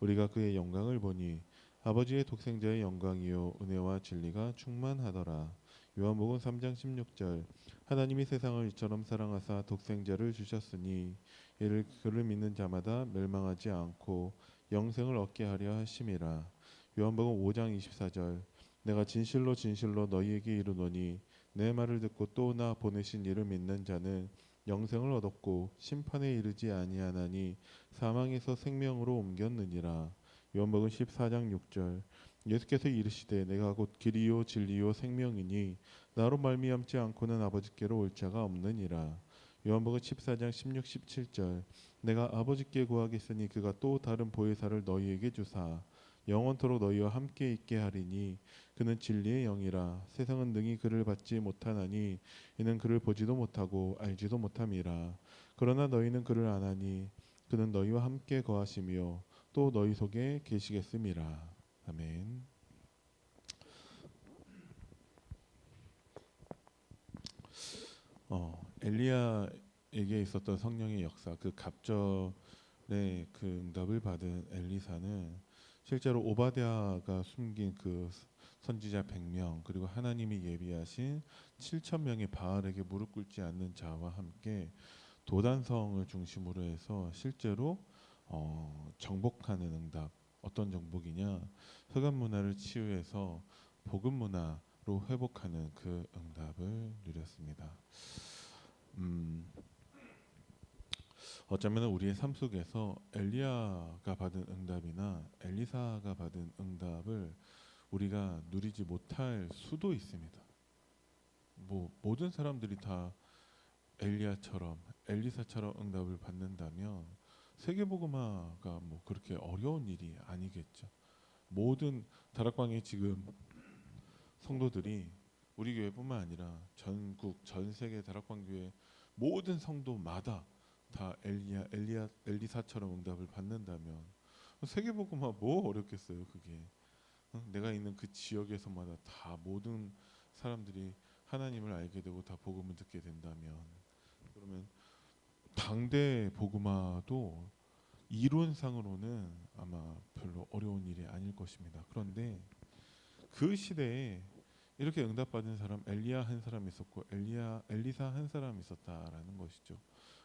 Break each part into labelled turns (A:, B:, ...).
A: 우리가 그의 영광을 보니 아버지의 독생자의 영광이요 은혜와 진리가 충만하더라. 요한복음 3장 16절. 하나님이 세상을 이처럼 사랑하사 독생자를 주셨으니 이를 그를 믿는 자마다 멸망하지 않고 영생을 얻게 하려 하심이라. 요한복음 5장 24절. 내가 진실로 진실로 너희에게 이르노니 내 말을 듣고 또 나 보내신 이를 믿는 자는 영생을 얻었고 심판에 이르지 아니하나니 사망에서 생명으로 옮겼느니라. 요한복음 14장 6절. 예수께서 이르시되 내가 곧 길이요 진리요 생명이니 나로 말미암지 않고는 아버지께로 올 자가 없느니라. 요한복음 14장 16, 17절. 내가 아버지께 구하겠으니 그가 또 다른 보혜사를 너희에게 주사 영원토록 너희와 함께 있게 하리니 그는 진리의 영이라. 세상은 능히 그를 받지 못하나니 이는 그를 보지도 못하고 알지도 못함이라. 그러나 너희는 그를 아나니 그는 너희와 함께 거하시며 또 너희 속에 계시겠음이라. 아멘. 엘리야에게 있었던 성령의 역사, 그 갑절의 그 응답을 받은 엘리사는 실제로 오바댜가 숨긴 그 선지자 100명 그리고 하나님이 예비하신 7천 명의 바알에게 무릎 꿇지 않는 자와 함께 도단성을 중심으로 해서 실제로 정복하는 응답. 어떤 정복이냐? 흑암 문화를 치유해서 복음 문화로 회복하는 그 응답을 누렸습니다. 어쩌면 우리의 삶 속에서 엘리야가 받은 응답이나 엘리사가 받은 응답을 우리가 누리지 못할 수도 있습니다. 뭐 모든 사람들이 다 엘리야처럼 엘리사처럼 응답을 받는다면 세계복음화가 뭐 그렇게 어려운 일이 아니겠죠. 모든 다락방에 지금 성도들이 우리 교회뿐만 아니라 전국 전 세계 다락방 교회 모든 성도마다 다 엘리사처럼 응답을 받는다면 세계복음화 뭐 어렵겠어요. 그게 내가 있는 그 지역에서마다 다 모든 사람들이 하나님을 알게 되고 다 복음을 듣게 된다면 그러면 당대 복음화도 이론상으로는 아마 별로 어려운 일이 아닐 것입니다. 그런데 그 시대에 이렇게 응답받은 사람 엘리야 한 사람 있었고 엘리사 한 사람 있었다라는 것이죠.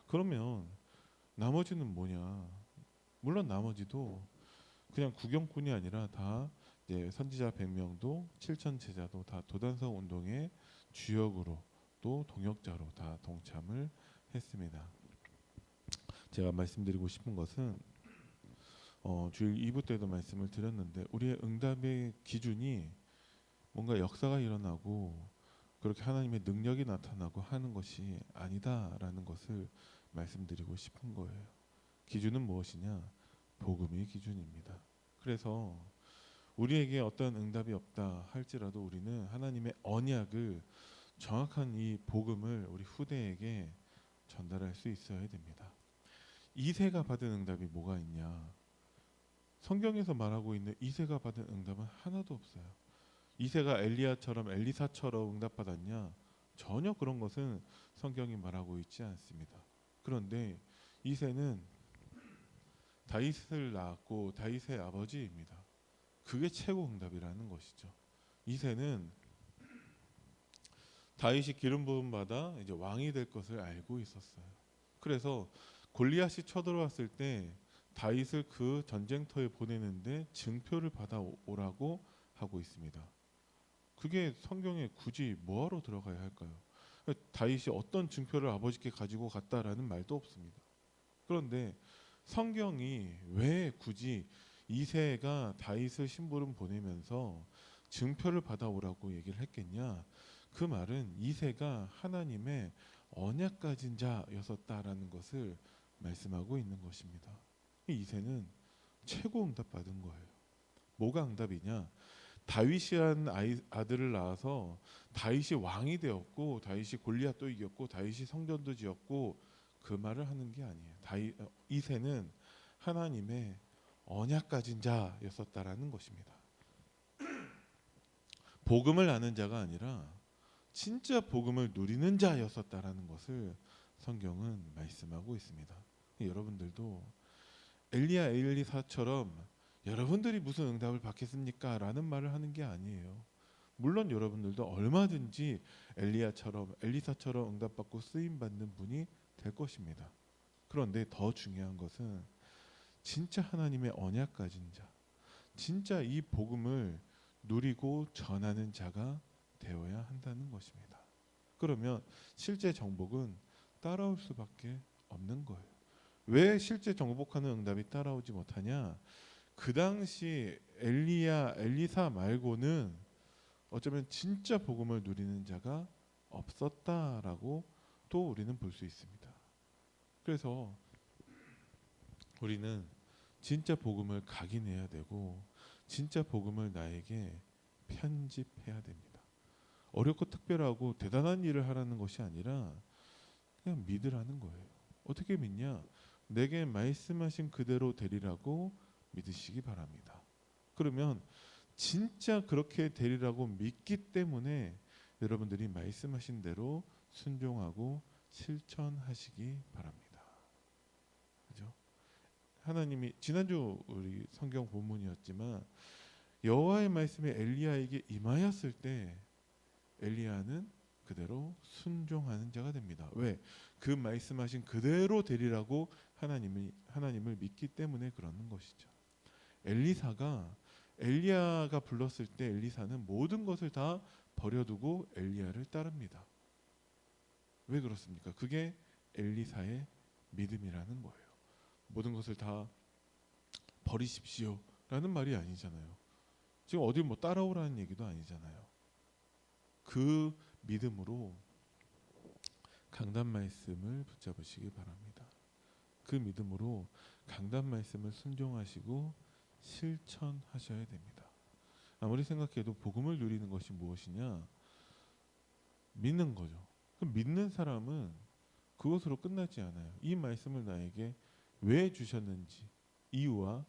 A: 그러면 나머지는 뭐냐? 물론 나머지도 그냥 구경꾼이 아니라 다 이제 선지자 100명도 7천 제자도 다 도단성 운동의 주역으로 또 동역자로 다 동참을 했습니다. 제가 말씀드리고 싶은 것은 주일 2부 때도 말씀을 드렸는데 우리의 응답의 기준이 뭔가 역사가 일어나고 그렇게 하나님의 능력이 나타나고 하는 것이 아니다라는 것을 말씀드리고 싶은 거예요. 기준은 무엇이냐? 복음의 기준입니다. 그래서 우리에게 어떤 응답이 없다 할지라도 우리는 하나님의 언약을 정확한 이 복음을 우리 후대에게 전달할 수 있어야 됩니다. 이세가 받은 응답이 뭐가 있냐? 성경에서 말하고 있는 이세가 받은 응답은 하나도 없어요. 이세가 엘리야처럼 엘리사처럼 응답받았냐? 전혀 그런 것은 성경이 말하고 있지 않습니다. 그런데 이세는 다윗을 낳았고 다윗의 아버지입니다. 그게 최고 응답이라는 것이죠. 이세는 다윗이 기름 부음 받아 이제 왕이 될 것을 알고 있었어요. 그래서 골리앗이 쳐들어왔을 때 다윗을 그 전쟁터에 보내는데 증표를 받아오라고 하고 있습니다. 그게 성경에 굳이 뭐하러 들어가야 할까요? 다윗이 어떤 증표를 아버지께 가지고 갔다라는 말도 없습니다. 그런데 성경이 왜 굳이 이새가 다윗을 심부름 보내면서 증표를 받아오라고 얘기를 했겠냐? 그 말은 이새가 하나님의 언약 가진 자였었다라는 것을 말씀하고 있는 것입니다. 이새는 최고 응답 받은 거예요. 뭐가 응답이냐? 다윗이란 아들을 낳아서 다윗이 왕이 되었고 다윗이 골리앗도 이겼고 다윗이 성전도 지었고 그 말을 하는 게 아니에요. 이새는 하나님의 언약 가진 자였었다라는 것입니다. 복음을 아는 자가 아니라 진짜 복음을 누리는 자였었다라는 것을 성경은 말씀하고 있습니다. 여러분들도 엘리야 엘리사처럼 여러분들이 무슨 응답을 받겠습니까? 라는 말을 하는 게 아니에요. 물론 여러분들도 얼마든지 엘리사처럼 응답받고 쓰임 받는 분이 될 것입니다. 그런데 더 중요한 것은 진짜 하나님의 언약 가진 자, 진짜 이 복음을 누리고 전하는 자가 되어야 한다는 것입니다. 그러면 실제 정복은 따라올 수밖에 없는 거예요. 왜 실제 정복하는 응답이 따라오지 못하냐? 그 당시 엘리사 말고는 어쩌면 진짜 복음을 누리는 자가 없었다라고 또 우리는 볼 수 있습니다. 그래서 우리는 진짜 복음을 각인해야 되고 진짜 복음을 나에게 편집해야 됩니다. 어렵고 특별하고 대단한 일을 하라는 것이 아니라 그냥 믿으라는 거예요. 어떻게 믿냐? 내게 말씀하신 그대로 되리라고 믿으시기 바랍니다. 그러면 진짜 그렇게 되리라고 믿기 때문에 여러분들이 말씀하신 대로 순종하고 실천하시기 바랍니다. 그죠? 하나님이 지난주 우리 성경 본문이었지만 여호와의 말씀이 엘리야에게 임하였을 때 엘리야는 그대로 순종하는 자가 됩니다. 왜? 그 말씀하신 그대로 되리라고 하나님을 믿기 때문에 그러는 것이죠. 엘리야가 불렀을 때 엘리사는 모든 것을 다 버려두고 엘리야를 따릅니다. 왜 그렇습니까? 그게 엘리사의 믿음이라는 거예요. 모든 것을 다 버리십시오라는 말이 아니잖아요. 지금 어디 뭐 따라오라는 얘기도 아니잖아요. 그 믿음으로 강단 말씀을 붙잡으시기 바랍니다. 그 믿음으로 강단 말씀을 순종하시고 실천하셔야 됩니다. 아무리 생각해도 복음을 누리는 것이 무엇이냐? 믿는 거죠. 그럼 믿는 사람은 그것으로 끝나지 않아요. 이 말씀을 나에게 왜 주셨는지 이유와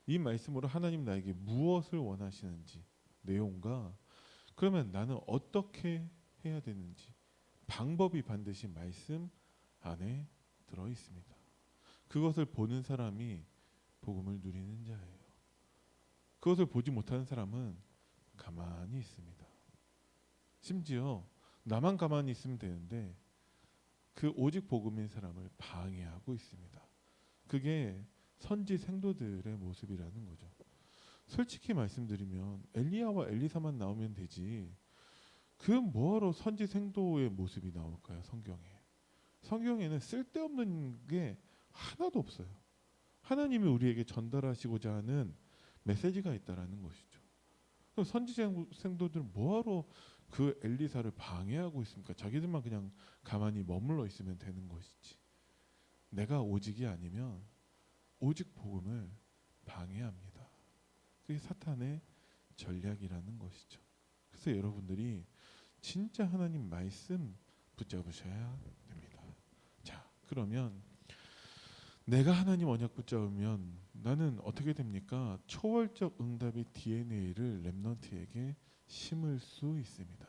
A: 이 말씀으로 하나님 나에게 무엇을 원하시는지 내용과 그러면 나는 어떻게 해야 되는지 방법이 반드시 말씀 안에 들어 있습니다. 그것을 보는 사람이 복음을 누리는 자예요. 그것을 보지 못하는 사람은 가만히 있습니다. 심지어 나만 가만히 있으면 되는데 그 오직 복음인 사람을 방해하고 있습니다. 그게 선지 생도들의 모습이라는 거죠. 솔직히 말씀드리면 엘리야와 엘리사만 나오면 되지 그 뭐하러 선지 생도의 모습이 나올까요? 성경에는 쓸데없는 게 하나도 없어요. 하나님이 우리에게 전달하시고자 하는 메시지가 있다라는 것이죠. 그럼 선지 생도들은 뭐하러 그 엘리사를 방해하고 있습니까? 자기들만 그냥 가만히 머물러 있으면 되는 것이지. 내가 오직이 아니면 오직 복음을 방해합니다. 그게 사탄의 전략이라는 것이죠. 그래서 여러분들이 진짜 하나님 말씀 붙잡으셔야 됩니다. 자, 그러면 내가 하나님 언약 붙잡으면 나는 어떻게 됩니까? 초월적 응답의 DNA를 렘넌트에게 심을 수 있습니다.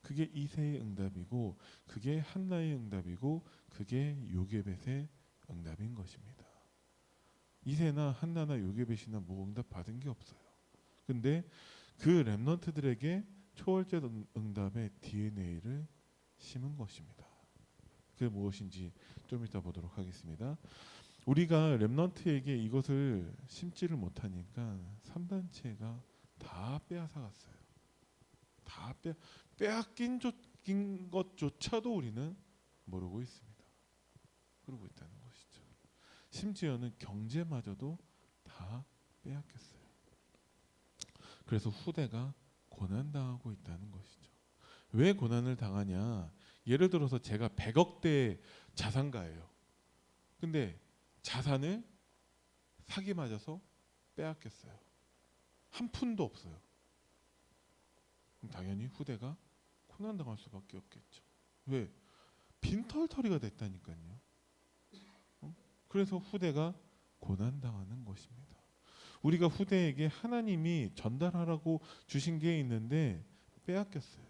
A: 그게 이세의 응답이고 그게 한나의 응답이고 그게 요게벳의 응답인 것입니다. 이세나 한나나 요게벳이나 뭐 응답 받은 게 없어요. 근데 그 렘넌트들에게 초월적 응답의 DNA를 심은 것입니다. 그게 무엇인지 좀 이따 보도록 하겠습니다. 우리가 렘넌트에게 이것을 심지를 못하니까 3단체가 다 빼앗아갔어요. 다 빼앗긴 것조차도 우리는 모르고 있습니다. 그러고 있다는 것이죠. 심지어는 경제마저도 다 빼앗겼어요. 그래서 후대가 고난당하고 있다는 것이죠. 왜 고난을 당하냐? 예를 들어서 제가 100억대 자산가예요. 근데 자산을 사기 맞아서 빼앗겼어요. 한 푼도 없어요. 그럼 당연히 후대가 고난당할 수밖에 없겠죠. 왜? 빈털터리가 됐다니까요. 그래서 후대가 고난당하는 것입니다. 우리가 후대에게 하나님이 전달하라고 주신 게 있는데 빼앗겼어요.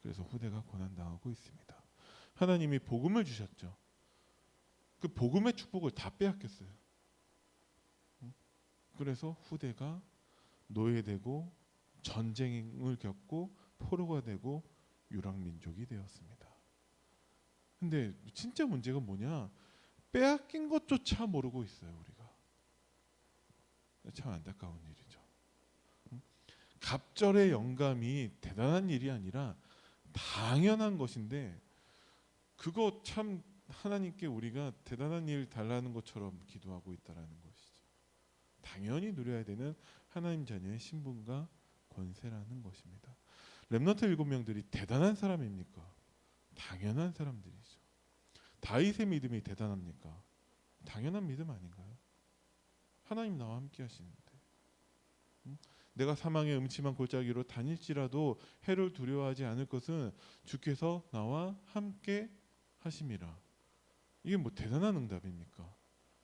A: 그래서 후대가 고난당하고 있습니다. 하나님이 복음을 주셨죠. 그 복음의 축복을 다 빼앗겼어요. 그래서 후대가 노예되고 전쟁을 겪고 포로가 되고 유랑민족이 되었습니다. 근데 진짜 문제가 뭐냐? 빼앗긴 것조차 모르고 있어요, 우리가. 참 안타까운 일이죠. 갑절의 영감이 대단한 일이 아니라 당연한 것인데, 그거 참 하나님께 우리가 대단한 일 달라는 것처럼 기도하고 있다라는 것이죠. 당연히 누려야 되는 하나님 자녀의 신분과 권세라는 것입니다. 렘넌트 7명들이 대단한 사람입니까? 당연한 사람들이죠. 다윗의 믿음이 대단합니까? 당연한 믿음 아닌가요? 하나님 나와 함께 하시는데, 내가 사망의 음침한 골짜기로 다닐지라도 해를 두려워하지 않을 것은 주께서 나와 함께 하심이라. 이게 뭐 대단한 응답입니까?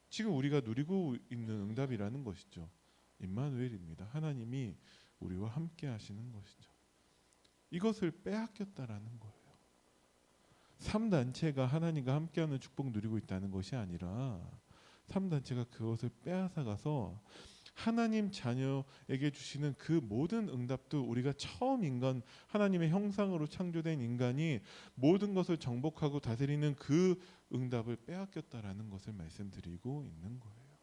A: 지금 우리가 누리고 있는 응답이라는 것이죠. 임마누엘입니다. 하나님이 우리와 함께 하시는 것이죠. 이것을 빼앗겼다라는 거예요. 3단체가 하나님과 함께하는 축복 누리고 있다는 것이 아니라 3단체가 그것을 빼앗아가서 하나님 자녀에게 주시는 그 모든 응답도, 우리가 처음 인간, 하나님의 형상으로 창조된 인간이 모든 것을 정복하고 다스리는 그 응답을 빼앗겼다라는 것을 말씀드리고 있는 거예요.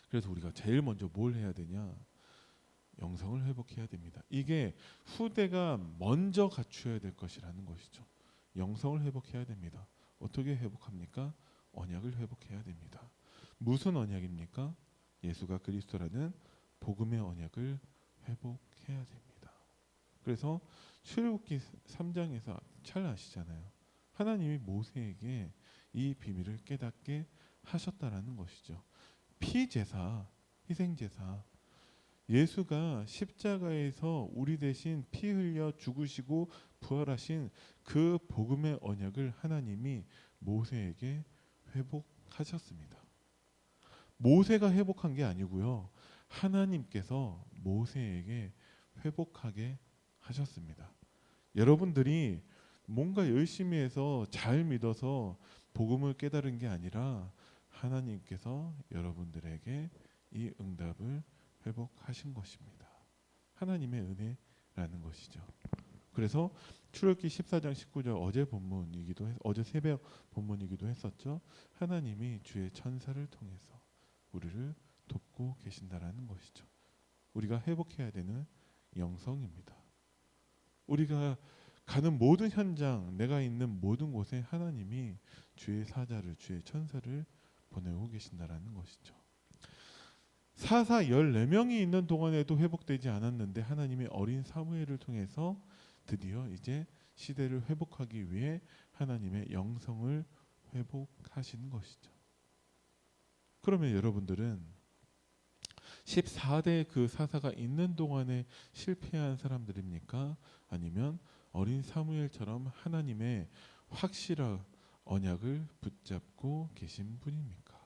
A: 그래서 우리가 제일 먼저 뭘 해야 되냐? 영성을 회복해야 됩니다. 이게 후대가 먼저 갖추어야 될 것이라는 것이죠. 영성을 회복해야 됩니다. 어떻게 회복합니까? 언약을 회복해야 됩니다. 무슨 언약입니까? 예수가 그리스도라는 복음의 언약을 회복해야 됩니다. 그래서 출애굽기 3장에서 잘 아시잖아요. 하나님이 모세에게 이 비밀을 깨닫게 하셨다라는 것이죠. 피제사, 희생제사, 예수가 십자가에서 우리 대신 피 흘려 죽으시고 부활하신 그 복음의 언약을 하나님이 모세에게 회복하셨습니다. 모세가 회복한 게 아니고요, 하나님께서 모세에게 회복하게 하셨습니다. 여러분들이 뭔가 열심히 해서 잘 믿어서 복음을 깨달은 게 아니라 하나님께서 여러분들에게 이 응답을 회복하신 것입니다. 하나님의 은혜라는 것이죠. 그래서 출애굽기 14장 19절 어제 새벽 본문이기도 했었죠. 하나님이 주의 천사를 통해서 우리를 돕고 계신다라는 것이죠. 우리가 회복해야 되는 영성입니다. 우리가 가는 모든 현장, 내가 있는 모든 곳에 하나님이 주의 사자를, 주의 천사를 보내고 계신다라는 것이죠. 사사 14명이 있는 동안에도 회복되지 않았는데 하나님이 어린 사무엘을 통해서 드디어 이제 시대를 회복하기 위해 하나님의 영성을 회복하시는 것이죠. 그러면 여러분들은 14대 그 사사가 있는 동안에 실패한 사람들입니까? 아니면 어린 사무엘처럼 하나님의 확실한 언약을 붙잡고 계신 분입니까?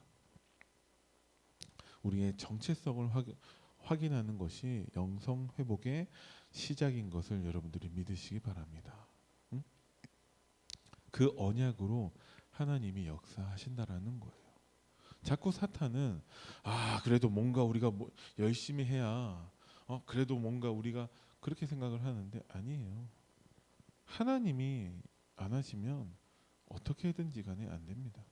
A: 우리의 정체성을 확인하는 것이 영성 회복의 시작인 것을 여러분들이 믿으시기 바랍니다. 응? 그 언약으로 하나님이 역사하신다라는 거예요. 자꾸 사탄은 그래도 뭔가 우리가 열심히 해야 그래도 뭔가 우리가 그렇게 생각을 하는데, 아니에요. 하나님이 안 하시면 어떻게든지 간에 안 됩니다.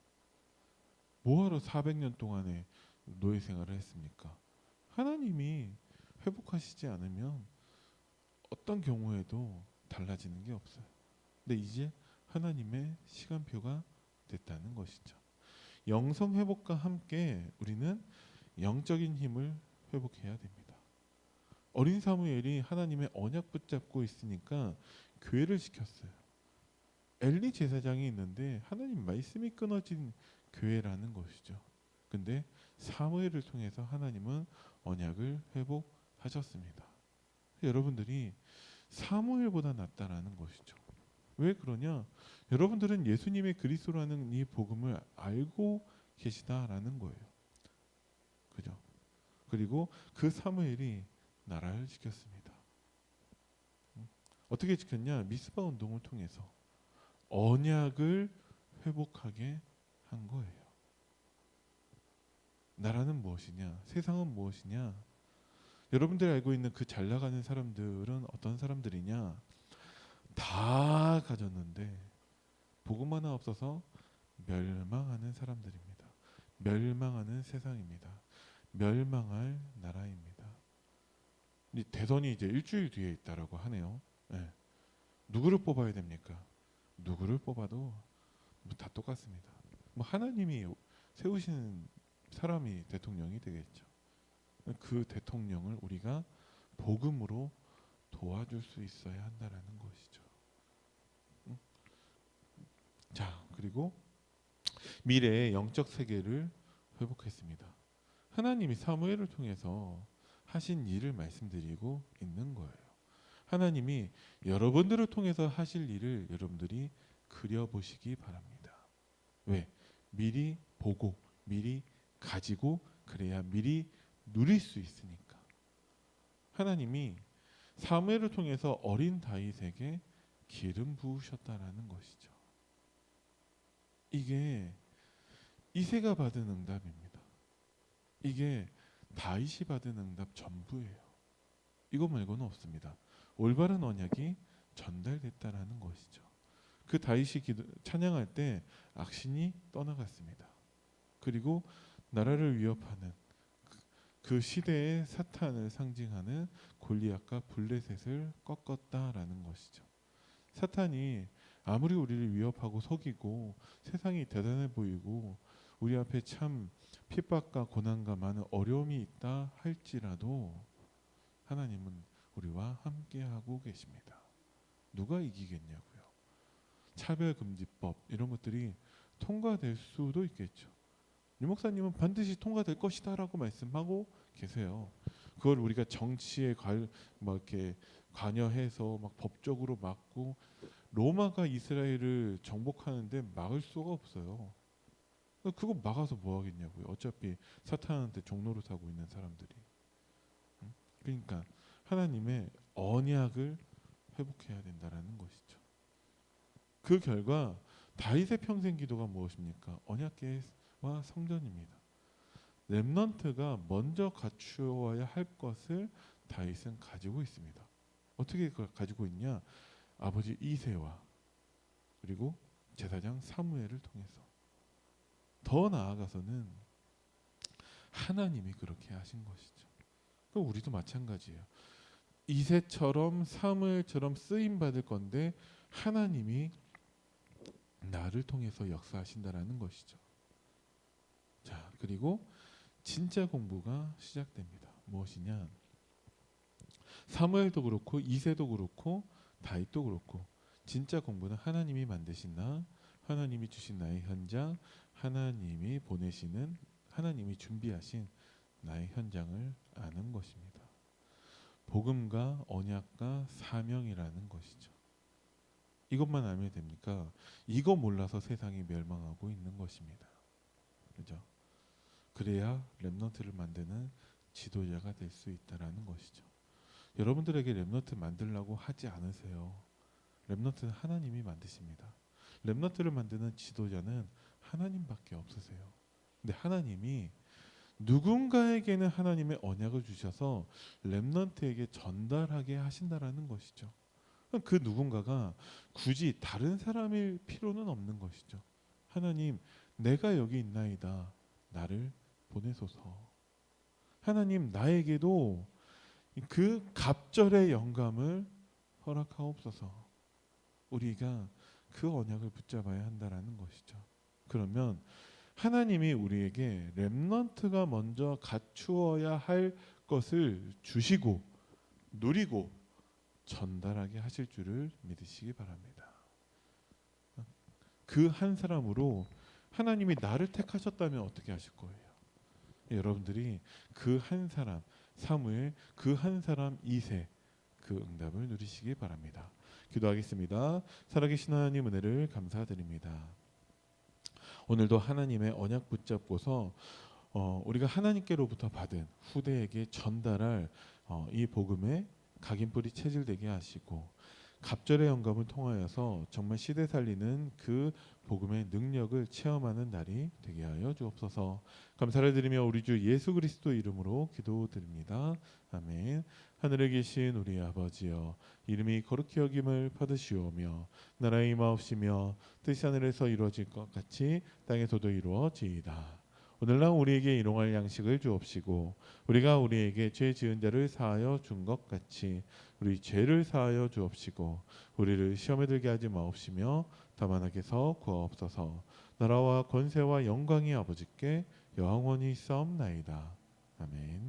A: 뭐하러 400년 동안에 노예 생활을 했습니까? 하나님이 회복하시지 않으면 어떤 경우에도 달라지는 게 없어요. 근데 이제 하나님의 시간표가 됐다는 것이죠. 영성 회복과 함께 우리는 영적인 힘을 회복해야 됩니다. 어린 사무엘이 하나님의 언약 붙잡고 있으니까 교회를 시켰어요. 엘리 제사장이 있는데 하나님 말씀이 끊어진 교회라는 것이죠. 근데 사무엘을 통해서 하나님은 언약을 회복하셨습니다. 여러분들이 사무엘보다 낫다라는 것이죠. 왜 그러냐? 여러분들은 예수님의 그리스도라는 이 복음을 알고 계시다라는 거예요. 그죠? 그리고 그 사무엘이 나라를 지켰습니다. 어떻게 지켰냐? 미스바 운동을 통해서 언약을 회복하게 한 거예요. 나라는 무엇이냐? 세상은 무엇이냐? 여러분들이 알고 있는 그 잘 나가는 사람들은 어떤 사람들이냐? 다 가졌는데 복음 하나 없어서 멸망하는 사람들입니다. 멸망하는 세상입니다. 멸망할 나라입니다. 이 대선이 이제 일주일 뒤에 있다라고 하네요. 네. 누구를 뽑아야 됩니까? 누구를 뽑아도 뭐다 똑같습니다. 뭐 하나님이 세우시는 사람이 대통령이 되겠죠. 그 대통령을 우리가 복음으로 도와줄 수 있어야 한다라는 것이죠. 자, 그리고 미래의 영적 세계를 회복했습니다. 하나님이 사무엘을 통해서 하신 일을 말씀드리고 있는 거예요. 하나님이 여러분들을 통해서 하실 일을 여러분들이 그려보시기 바랍니다. 왜? 미리 보고 미리 가지고 그래야 미리 누릴 수 있으니까. 하나님이 사무엘을 통해서 어린 다윗에게 기름 부으셨다라는 것이죠. 이게 이새가 받은 응답입니다. 이게 다윗이 받은 응답 전부예요. 이거 말고는 없습니다. 올바른 언약이 전달됐다라는 것이죠. 그 다윗이 찬양할 때 악신이 떠나갔습니다. 그리고 나라를 위협하는 그 시대의 사탄을 상징하는 골리앗과 블레셋을 꺾었다라는 것이죠. 사탄이 아무리 우리를 위협하고 속이고 세상이 대단해 보이고 우리 앞에 참 핍박과 고난과 많은 어려움이 있다 할지라도 하나님은 우리와 함께하고 계십니다. 누가 이기겠냐고요. 차별금지법 이런 것들이 통과될 수도 있겠죠. 유 목사님은 반드시 통과될 것이다 라고 말씀하고 계세요. 그걸 우리가 정치에 막 이렇게 관여해서 막 법적으로 막고 로마가 이스라엘을 정복하는데 막을 수가 없어요. 그거 막아서 뭐 하겠냐고요. 어차피 사탄한테 종로를 사고 있는 사람들이. 그러니까 하나님의 언약을 회복해야 된다라는 것이죠. 그 결과 다윗의 평생 기도가 무엇입니까? 언약궤와 성전입니다. 렘넌트가 먼저 갖추어야 할 것을 다윗은 가지고 있습니다. 어떻게 가지고 있냐? 아버지 이새와 그리고 제사장 사무엘을 통해서. 더 나아가서는 하나님이 그렇게 하신 것이죠. 그럼 우리도 마찬가지예요. 이새처럼 사무엘처럼 쓰임 받을 건데 하나님이 나를 통해서 역사하신다라는 것이죠. 자, 그리고 진짜 공부가 시작됩니다. 무엇이냐? 사무엘도 그렇고 이새도 그렇고 다윗도 그렇고 진짜 공부는 하나님이 만드신 나, 하나님이 주신 나의 현장, 하나님이 보내시는 하나님이 준비하신 나의 현장을 아는 것입니다. 복음과 언약과 사명이라는 것이죠. 이것만 알면 됩니까? 이거 몰라서 세상이 멸망하고 있는 것입니다. 그죠? 그래야 렘넌트를 만드는 지도자가 될 수 있다라는 것이죠. 여러분들에게 렘넌트 만들라고 하지 않으세요. 렘넌트는 하나님이 만드십니다. 렘넌트를 만드는 지도자는 하나님밖에 없으세요. 근데 하나님이 누군가에게는 하나님의 언약을 주셔서 렘넌트에게 전달하게 하신다라는 것이죠. 그 누군가가 굳이 다른 사람일 필요는 없는 것이죠. 하나님, 내가 여기 있나이다. 나를 보내소서. 하나님, 나에게도 그 갑절의 영감을 허락하옵소서. 우리가 그 언약을 붙잡아야 한다라는 것이죠. 그러면 하나님이 우리에게 렘넌트가 먼저 갖추어야 할 것을 주시고 누리고 전달하게 하실 줄을 믿으시기 바랍니다. 그 한 사람으로 하나님이 나를 택하셨다면 어떻게 하실 거예요? 여러분들이 그 한 사람 사무엘, 그 한 사람 이새 그 응답을 누리시기 바랍니다. 기도하겠습니다. 살아계신 하나님 은혜를 감사드립니다. 오늘도 하나님의 언약 붙잡고서 우리가 하나님께로부터 받은 후대에게 전달할 이 복음에 각인뿔이 체질되게 하시고 갑절의 영감을 통하여서 정말 시대 살리는 그 복음의 능력을 체험하는 날이 되게 하여 주옵소서. 감사를 드리며 우리 주 예수 그리스도 이름으로 기도드립니다. 아멘. 하늘에 계신 우리 아버지여, 이름이 거룩히 여김을 받으시오며 나라의 임하옵시며 뜻이 하늘에서 이루어질 것 같이 땅에서도 이루어지이다. 오늘날 우리에게 일용할 양식을 주옵시고 우리가 우리에게 죄 지은 자를 사하여 준 것 같이 우리 죄를 사하여 주옵시고 우리를 시험에 들게 하지 마옵시며 다만 악에서 구하옵소서. 나라와 권세와 영광이 아버지께 영원히 있사옵나이다. 아멘.